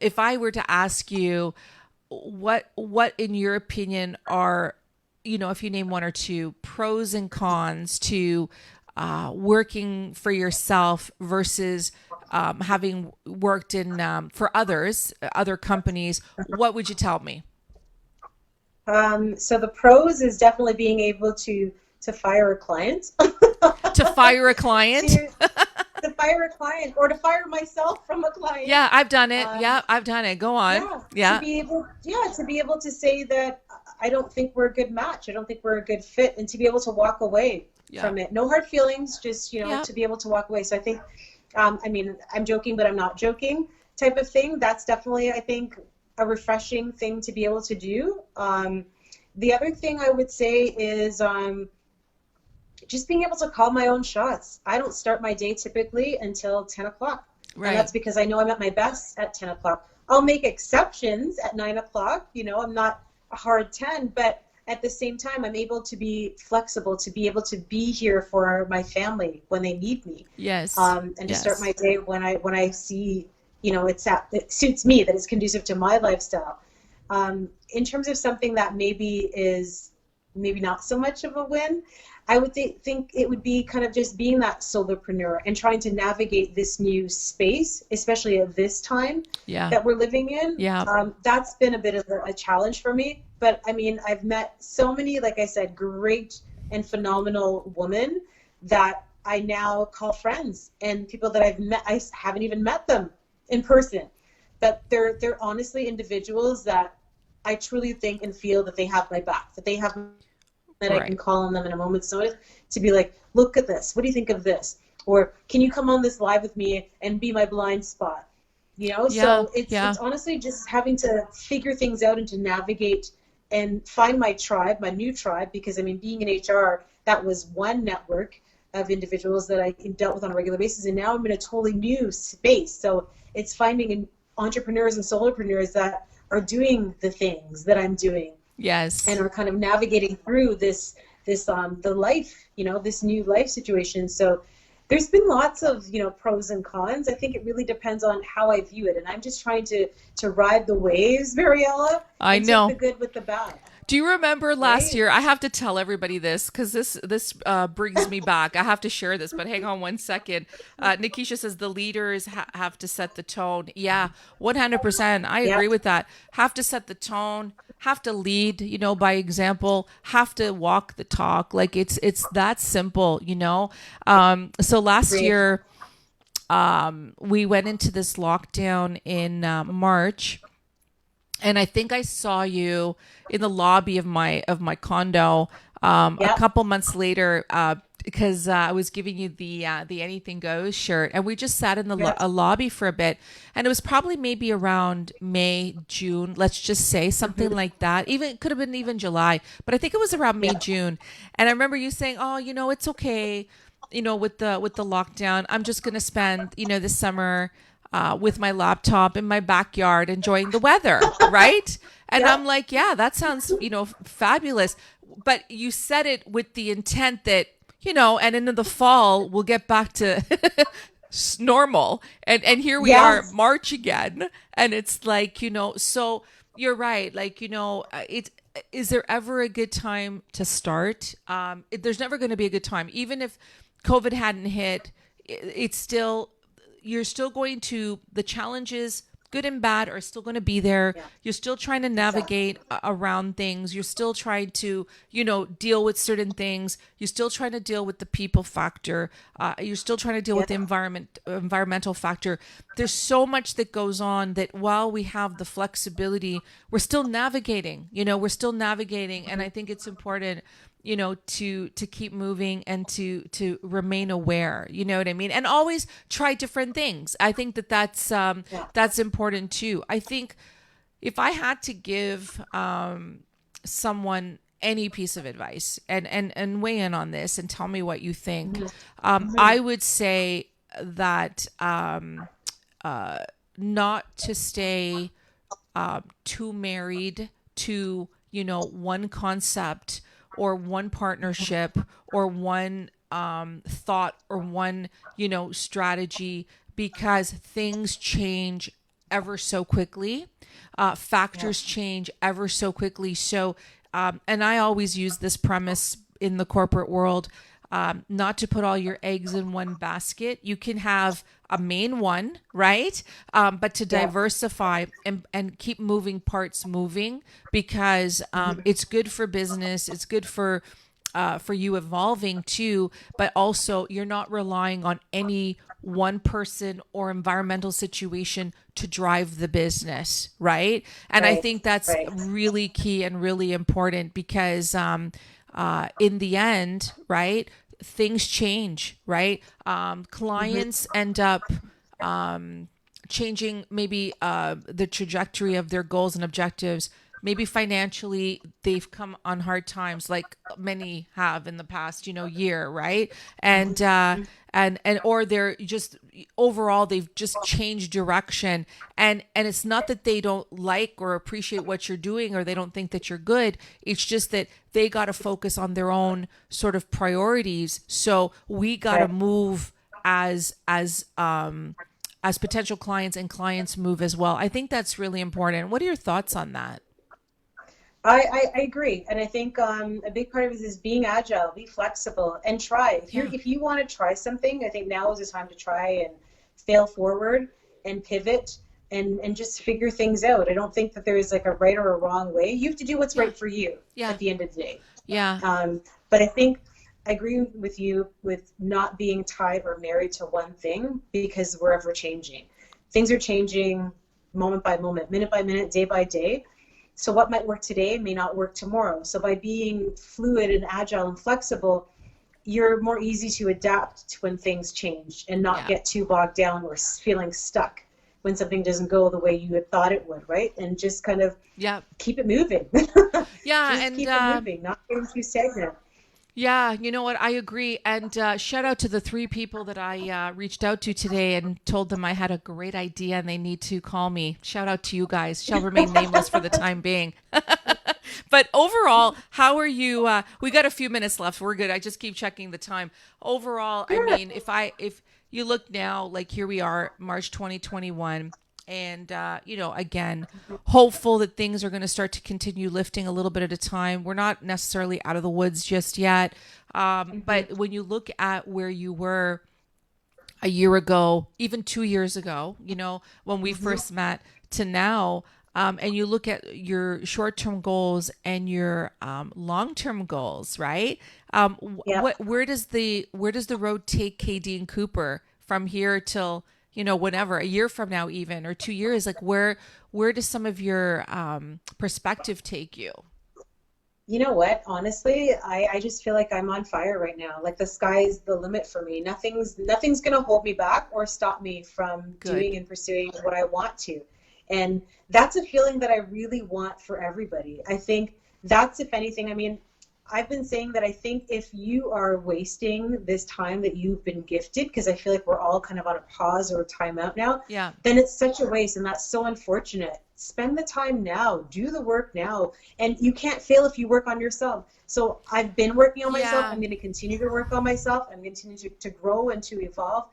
if I were to ask you, what in your opinion are, if you name one or two pros and cons to working for yourself versus having worked in for other companies, what would you tell me? So the pros is definitely being able to fire a client, To fire a client? to to fire a client, or to fire myself from a client. Yeah, I've done it. Um, Yeah, I've done it. Go on. yeah, Yeah, to be able to say that I don't think we're a good match. I don't think we're a good fit, and to be able to walk away yeah, from it. No hard feelings, just yeah. to be able to walk away. So I think, I mean, I'm joking, but I'm not joking type of thing. That's definitely, I think, a refreshing thing to be able to do. The other thing I would say is just being able to call my own shots. I don't start my day typically until 10 o'clock. And Right. that's because I know I'm at my best at 10 o'clock. I'll make exceptions at 9 o'clock. I'm not a hard 10, but at the same time, I'm able to be flexible, to be able to be here for my family when they need me, Yes. and to start Yes. my day when I see, it suits me, that it's conducive to my lifestyle. In terms of something that maybe is maybe not so much of a win, I would think it would be kind of just being that solopreneur and trying to navigate this new space, especially at this time Yeah. that we're living in. Yeah. That's been a bit of a challenge for me. But I mean, I've met so many, like I said, great and phenomenal women that I now call friends, and people that I've met, I haven't even met them in person. But they're honestly individuals that I truly think and feel that they have my back, that they have, that I can Right. call on them in a moment's notice to be like, look at this. What do you think of this? Or can you come on this live with me and be my blind spot? Yeah. So it's Yeah. honestly just having to figure things out and to navigate and find my tribe, my new tribe, because I mean, being in HR, that was one network of individuals that I dealt with on a regular basis, and now I'm in a totally new space. So it's finding entrepreneurs and solopreneurs that are doing the things that I'm doing and Yes. are kind of navigating through this the life, this new life situation. So there's been lots of, pros and cons. I think it really depends on how I view it, and I'm just trying to ride the waves, Mariella, I and take the know. good with the bad, Do you remember last right? year? I have to tell everybody this because this brings me back. I have to share this, but hang on one second. Nikisha says the leaders have to set the tone. Yeah, 100%. I agree Yep. with that. Have to set the tone. Have to lead, by example. Have to walk the talk. Like it's that simple. So last Agreed. year, we went into this lockdown in March, and I think I saw you in the lobby of my condo a Yep. couple months later, because I was giving you the Anything Goes shirt, and we just sat in the Yep. lobby for a bit, and it was probably maybe around May, June, let's just say something Hmm. like that. Even it could have been even July, but I think it was around May, Yep. June, and I remember you saying, "Oh, it's okay." With the lockdown, I'm just gonna spend this summer with my laptop in my backyard enjoying the weather, right? And I'm Yep. like, yeah, that sounds fabulous. But you said it with the intent that and in the fall we'll get back to normal, and here we are, Yes. March again, and it's like so you're right, like it is there ever a good time to start? There's never going to be a good time, even if COVID hadn't hit. It's still, you're still going to, the challenges, good and bad, are still going to be there. Yeah. You're still trying to Exactly. navigate around things. You're still trying to, deal with certain things. You're still trying to deal with the people factor. You're still trying to deal with the Yeah. environmental factor. There's so much that goes on that while we have the flexibility, we're still navigating. We're still navigating, and I think it's important to keep moving and to remain aware. You know what I mean? And always try different things. I think that's important too. I think if I had to give someone any piece of advice, and weigh in on this and tell me what you think, I would say that not to stay too married to, one concept or one partnership or one thought or one, strategy, because things change ever so quickly. Factors change ever so quickly. So, and I always use this premise in the corporate world, not to put all your eggs in one basket. You can have a main one, right? But to diversify and keep moving parts moving, because it's good for business. It's good for you evolving too, but also you're not relying on any one person or environmental situation to drive the business, right? And I think that's really key and really important, because in the end, right, things change, right? Clients end up changing maybe the trajectory of their goals and objectives. Maybe financially they've come on hard times, like many have in the past, year, right? And or they're just overall they've just changed direction, and it's not that they don't like or appreciate what you're doing or they don't think that you're good. It's just that they got to focus on their own sort of priorities. So we got to move as potential clients, and clients move as well. I think that's really important. What are your thoughts on that? I agree, and I think a big part of it is being agile, be flexible, and try. If you want to try something, I think now is the time to try and fail forward and pivot and just figure things out. I don't think that there is like a right or a wrong way. You have to do what's right for you at the end of the day. But I think I agree with you with not being tied or married to one thing, because we're ever changing. Things are changing moment by moment, minute by minute, day by day. So what might work today may not work tomorrow. So by being fluid and agile and flexible, you're more easy to adapt to when things change and not get too bogged down or feeling stuck when something doesn't go the way you had thought it would, right? And just kind of keep it moving. And keep it moving, not getting too stagnant. Yeah, you know what? I agree. And shout out to the 3 people that I reached out to today and told them I had a great idea and they need to call me. Shout out to you guys. Shall remain nameless for the time being. But overall, how are you? We got a few minutes left. We're good. I just keep checking the time. Overall, I mean, if you look now, like here we are, March 2021. And, again, hopeful that things are going to start to continue lifting a little bit at a time. We're not necessarily out of the woods just yet. But when you look at where you were a year ago, even 2 years ago, when we first met to now, and you look at your short-term goals and your long-term goals, right? Where does the road take KD and Cooper from here till whenever, a year from now, even, or 2 years? Like where does some of your perspective take you? You know what? Honestly, I just feel like I'm on fire right now. Like the sky's the limit for me. Nothing's going to hold me back or stop me from doing and pursuing what I want to. And that's a feeling that I really want for everybody. I think that's, if anything, I mean, I've been saying that I think if you are wasting this time that you've been gifted, because I feel like we're all kind of on a pause or a timeout now, then it's such a waste, and that's so unfortunate. Spend the time now, do the work now, and you can't fail if you work on yourself. So I've been working on myself. I'm going to continue to work on myself. I'm going to continue to grow and to evolve.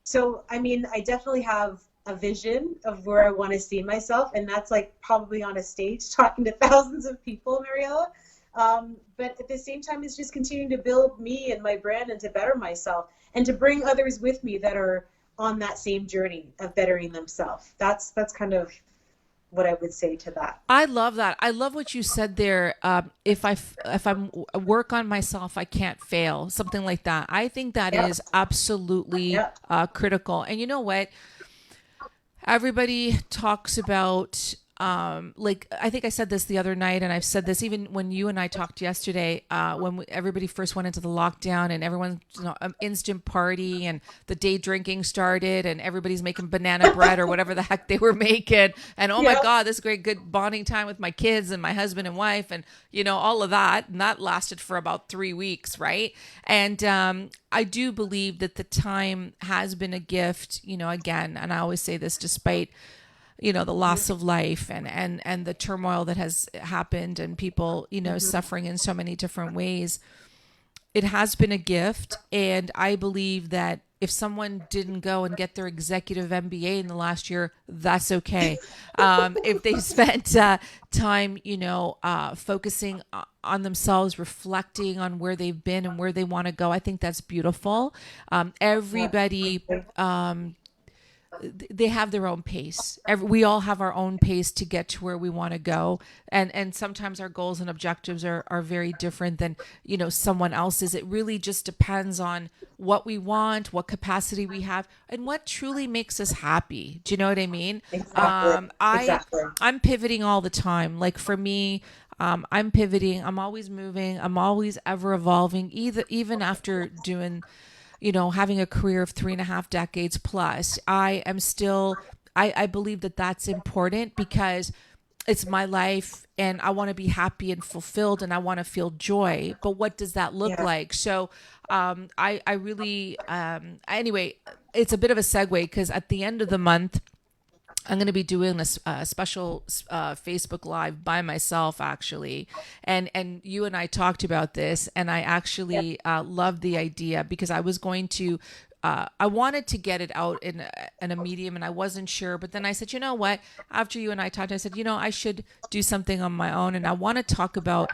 So, I mean, I definitely have a vision of where I want to see myself, and that's like probably on a stage talking to thousands of people, Mariella. But at the same time, it's just continuing to build me and my brand and to better myself and to bring others with me that are on that same journey of bettering themselves. That's kind of what I would say to that. I love that. I love what you said there. If I'm work on myself, I can't fail. Something like that. I think that is absolutely critical. And you know what? Everybody talks about like I think I said this the other night, and I've said this even when you and I talked yesterday, everybody first went into the lockdown and everyone, instant party and the day drinking started and everybody's making banana bread or whatever the heck they were making. And oh my Yeah. God, this great good bonding time with my kids and my husband and wife and, all of that. And that lasted for about 3 weeks, right? And I do believe that the time has been a gift, again, and I always say this despite the loss of life and the turmoil that has happened and people suffering in so many different ways. It has been a gift, and I believe that if someone didn't go and get their executive MBA in the last year, that's okay. If they spent time focusing on themselves, reflecting on where they've been and where they want to go, I think that's beautiful. Everybody they have their own pace. We all have our own pace to get to where we want to go. And sometimes our goals and objectives are very different than, someone else's. It really just depends on what we want, what capacity we have, and what truly makes us happy. Do you know what I mean? Exactly. Exactly. I'm pivoting all the time. Like for me, I'm pivoting. I'm always moving. I'm always ever evolving, even after doing having a career of 3.5 decades plus, I am still, I believe that that's important because it's my life and I want to be happy and fulfilled and I want to feel joy. But what does that look like? So I really, anyway, it's a bit of a segue because at the end of the month, I'm going to be doing a special Facebook Live by myself, actually. And you and I talked about this, and I actually loved the idea because I was going to, I wanted to get it out in a medium, and I wasn't sure. But then I said, you know what? After you and I talked, I said, I should do something on my own, and I want to talk about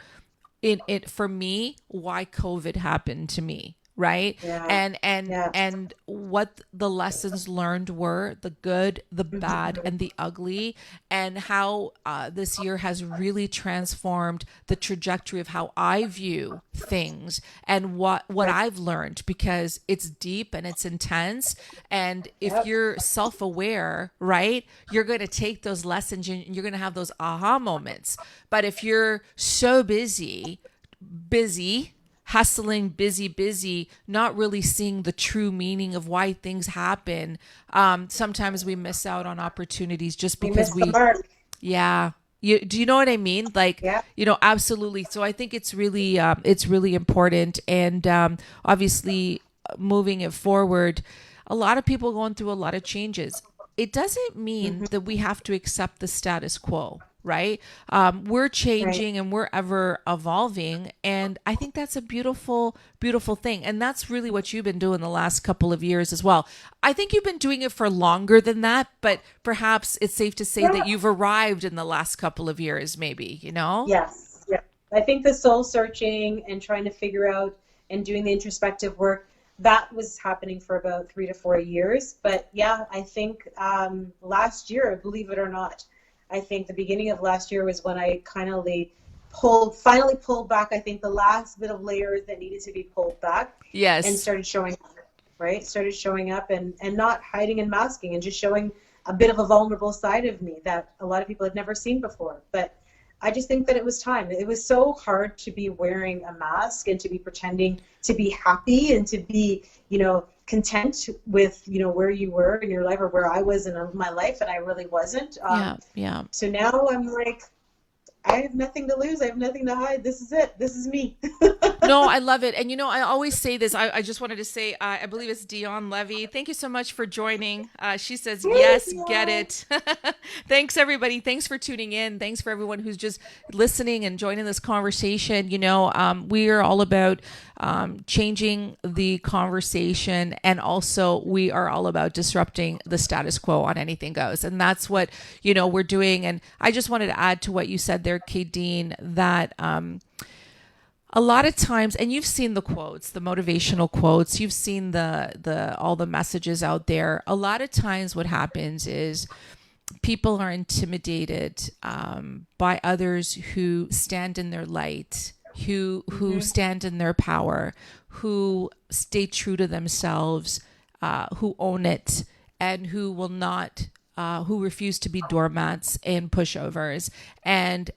it for me, why COVID happened to me. Right. Yeah. And what the lessons learned were, the good, the bad, and the ugly, and how this year has really transformed the trajectory of how I view things and what I've learned, because it's deep and it's intense. And if you're self-aware, right, you're going to take those lessons and you're going to have those aha moments. But if you're so busy, hustling, busy, not really seeing the true meaning of why things happen. Sometimes we miss out on opportunities just because we miss the mark. Yeah. Do you know what I mean? Like, Yeah. Absolutely. So I think it's really important. And obviously moving it forward, a lot of people going through a lot of changes. It doesn't mean that we have to accept the status quo. Right? We're changing and we're ever evolving. And I think that's a beautiful, beautiful thing. And that's really what you've been doing the last couple of years as well. I think you've been doing it for longer than that, but perhaps it's safe to say that you've arrived in the last couple of years, maybe, Yes. Yeah. I think the soul searching and trying to figure out and doing the introspective work, that was happening for about 3 to 4 years. But yeah, I think last year, believe it or not, I think the beginning of last year was when I finally pulled back, I think the last bit of layers that needed to be pulled back. Yes. And started showing up, right? Started showing up and not hiding and masking and just showing a bit of a vulnerable side of me that a lot of people had never seen before. But I just think that it was time. It was so hard to be wearing a mask and to be pretending to be happy and to be, content with, where you were in your life or where I was in my life, and I really wasn't. Yeah. So now I'm like, I have nothing to lose. I have nothing to hide. This is it. This is me. No, I love it. And, I always say this. I just wanted to say, I believe it's Dion Levy. Thank you so much for joining. She says, yes, get it. Thanks, everybody. Thanks for tuning in. Thanks for everyone who's just listening and joining this conversation. We are all about changing the conversation, and also we are all about disrupting the status quo on Anything Goes. And that's what, we're doing. And I just wanted to add to what you said there, Kadeen, that a lot of times, and you've seen the quotes, the motivational quotes, you've seen the all the messages out there. A lot of times what happens is people are intimidated by others who stand in their light, who stand in their power, who stay true to themselves, who own it, and who will not who refuse to be doormats and pushovers, and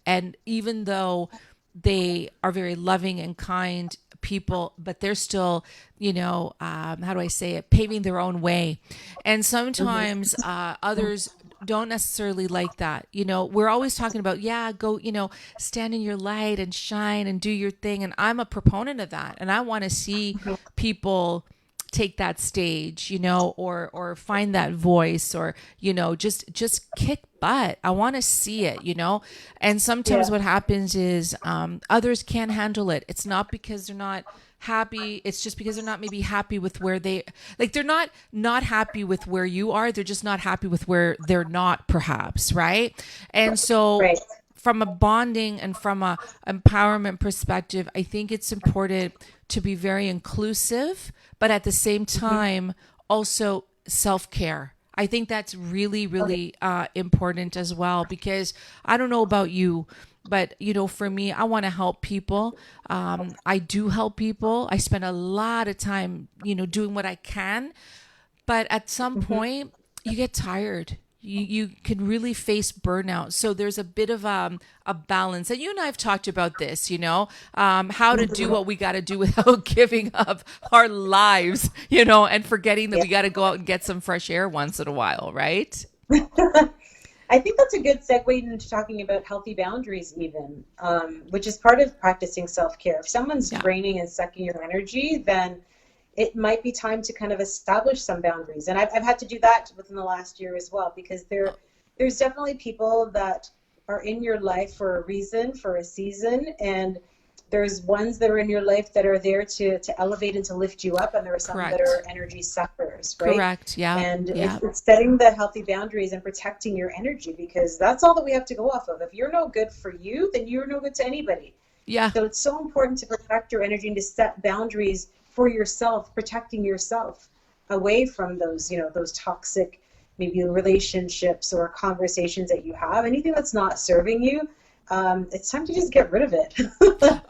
even though they are very loving and kind people, but they're still, how do I say it, paving their own way. And sometimes others don't necessarily like that. We're always talking about, yeah, go, stand in your light and shine and do your thing. And I'm a proponent of that. And I want to see people take that stage, or find that voice, or, just kick butt. I want to see it, and sometimes what happens is others can't handle it. It's not because they're not happy. It's just because they're not maybe happy with where they're not happy with where you are. They're just not happy with where they're not, perhaps. Right. And so Right. from a bonding and from a empowerment perspective, I think it's important to be very inclusive, but at the same time, also self-care. I think that's really, really important as well, because I don't know about you, but for me, I want to help people. I do help people. I spend a lot of time, doing what I can, but at some point you get tired. You can really face burnout. So there's a bit of a balance. And you and I have talked about this, how to do what we got to do without giving up our lives, and forgetting that we got to go out and get some fresh air once in a while, right? I think that's a good segue into talking about healthy boundaries even, which is part of practicing self-care. If someone's draining and sucking your energy, then it might be time to kind of establish some boundaries. And I've had to do that within the last year as well, because there's definitely people that are in your life for a reason, for a season, and there's ones that are in your life that are there to elevate and to lift you up, and there are some that are energy suckers, right? Correct, yeah. And it's setting the healthy boundaries and protecting your energy, because that's all that we have to go off of. If you're no good for you, then you're no good to anybody. Yeah. So it's so important to protect your energy and to set boundaries for yourself, protecting yourself away from those, those toxic, maybe relationships or conversations that you have. Anything that's not serving you, it's time to just get rid of it.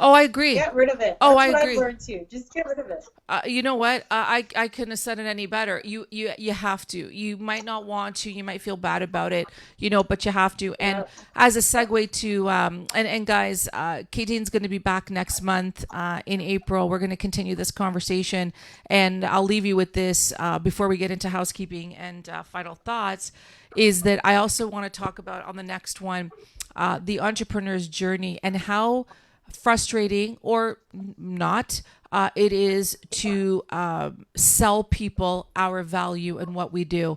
Oh, I agree. Get rid of it. Oh, That's I what agree. I've learned too. Just get rid of it. You know what? I couldn't have said it any better. You have to. You might not want to. You might feel bad about it, but you have to. And as a segue to, and guys, Kadine's going to be back next month in April. We're going to continue this conversation. And I'll leave you with this before we get into housekeeping and final thoughts, is that I also want to talk about on the next one, the entrepreneur's journey and how frustrating or not it is to sell people our value and what we do,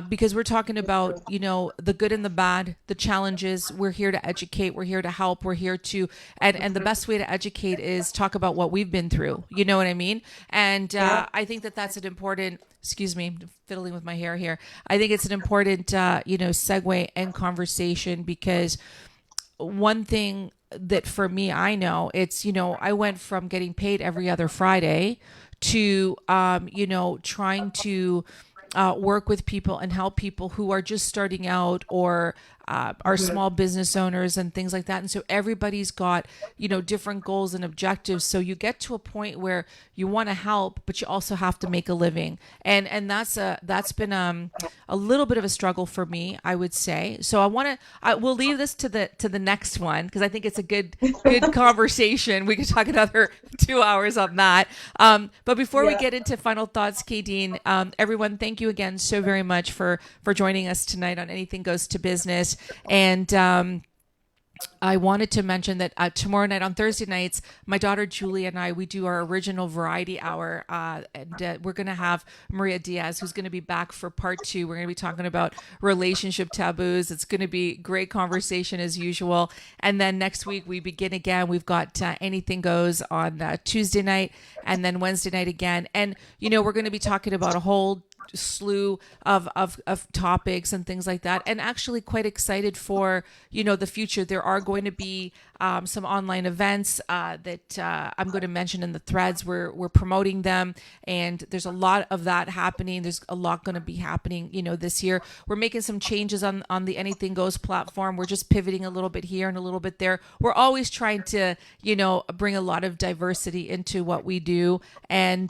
because we're talking about the good and the bad, the challenges. We're here to educate, we're here to help, we're here to and the best way to educate is talk about what we've been through, you know what I mean? And I think that that's an important, excuse me, I'm fiddling with my hair here, I think it's an important segue and conversation, because one thing that for me, I know it's, I went from getting paid every other Friday to, trying to work with people and help people who are just starting out or are small business owners and things like that. And so everybody's got, different goals and objectives. So you get to a point where you want to help, but you also have to make a living. And that's been a little bit of a struggle for me, I would say. So we'll leave this to the next one, because I think it's a good conversation. We could talk another 2 hours on that. But before we get into final thoughts, Kadine, everyone, thank you again so very much for joining us tonight on Anything Goes to Business. And I wanted to mention that tomorrow night, on Thursday nights, my daughter Julie and I, we do our original variety hour, and we're going to have Maria Diaz, who's going to be back for part 2. We're going to be talking about relationship taboos. It's going to be great conversation as usual. And then next week we begin again. We've got Anything Goes on Tuesday night, and then Wednesday night again. And we're going to be talking about a whole slew of topics and things like that, and actually quite excited for the future. There are going to be some online events that I'm going to mention in the threads. We're promoting them, and there's a lot of that happening. There's a lot going to be happening this year. We're making some changes on the Anything Goes platform. We're just pivoting a little bit here and a little bit there. We're always trying to bring a lot of diversity into what we do, and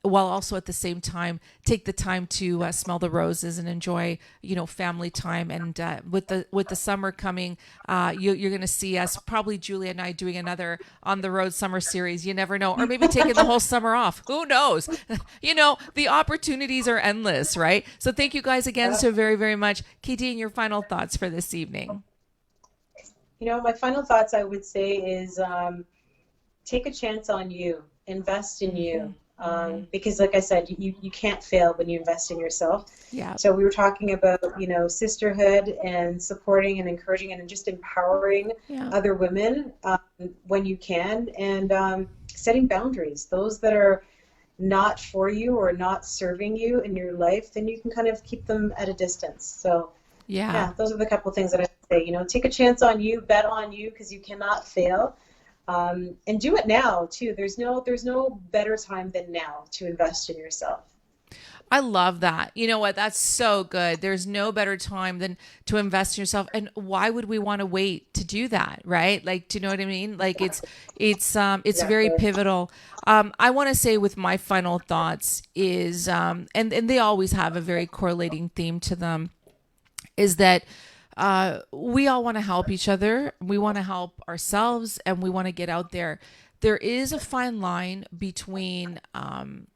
while also at the same time take the time to smell the roses and enjoy, family time. And with the summer coming, you're going to see us, probably Julia and I, doing another on the road summer series. You never know, or maybe taking the whole summer off. Who knows? The opportunities are endless, right? So thank you guys again so very, very much. Kadeen, your final thoughts for this evening. My final thoughts, I would say, is take a chance on you, invest in you. Because like I said, you can't fail when you invest in yourself. Yeah. So we were talking about, sisterhood and supporting and encouraging and just empowering other women when you can, and setting boundaries. Those that are not for you or not serving you in your life, then you can kind of keep them at a distance. So yeah, those are the couple of things that I say. Take a chance on you, bet on you, because you cannot fail. And do it now too. There's no better time than now to invest in yourself. I love that. You know what? That's so good. There's no better time than to invest in yourself. And why would we want to wait to do that? Right? Like, do you know what I mean? Like it's very pivotal. I want to say with my final thoughts is, and they always have a very correlating theme to them, is that we all want to help each other. We want to help ourselves, and we want to get out there. There is a fine line between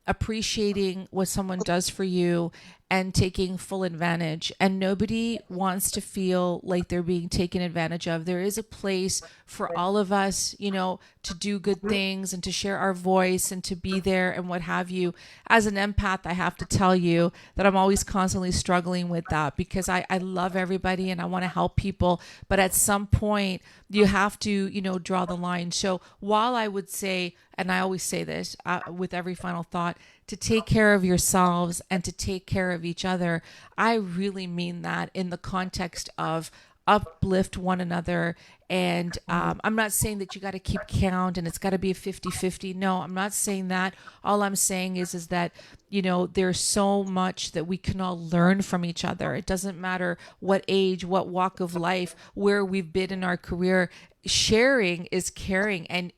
appreciating what someone does for you and taking full advantage. And nobody wants to feel like they're being taken advantage of. There is a place for all of us, to do good things and to share our voice and to be there and what have you. As an empath, I have to tell you that I'm always constantly struggling with that, because I love everybody and I want to help people. But at some point, you have to, draw the line. So while I would say, and I always say this with every final thought, to take care of yourselves and to take care of each other, I really mean that in the context of uplift one another. And I'm not saying that you got to keep count and it's got to be a 50-50. No, I'm not saying that. All I'm saying is that, there's so much that we can all learn from each other. It doesn't matter what age, what walk of life, where we've been in our career. Sharing is caring. And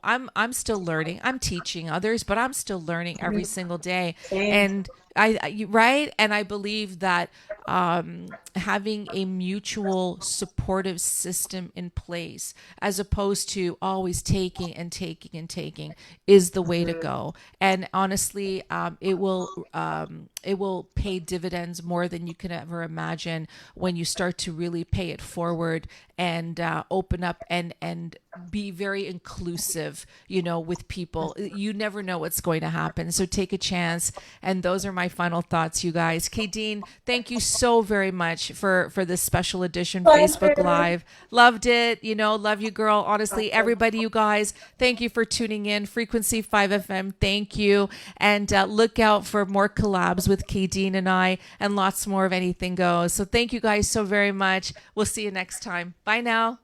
I'm still learning. I'm teaching others, but I'm still learning every single day. And right, and I believe that having a mutual supportive system in place, as opposed to always taking and taking and taking, is the way to go. And honestly, it will pay dividends more than you can ever imagine when you start to really pay it forward and open up and be very inclusive, with people. You never know what's going to happen. So take a chance. And those are my final thoughts, you guys. Kadeen, thank you so very much for this special edition Facebook Live. Loved it. Love you, girl. Honestly, everybody, you guys, thank you for tuning in. Frequency 5 FM, thank you. And look out for more collabs with Kadeen and I, and lots more of Anything Goes. So thank you guys so very much. We'll see you next time. Bye now.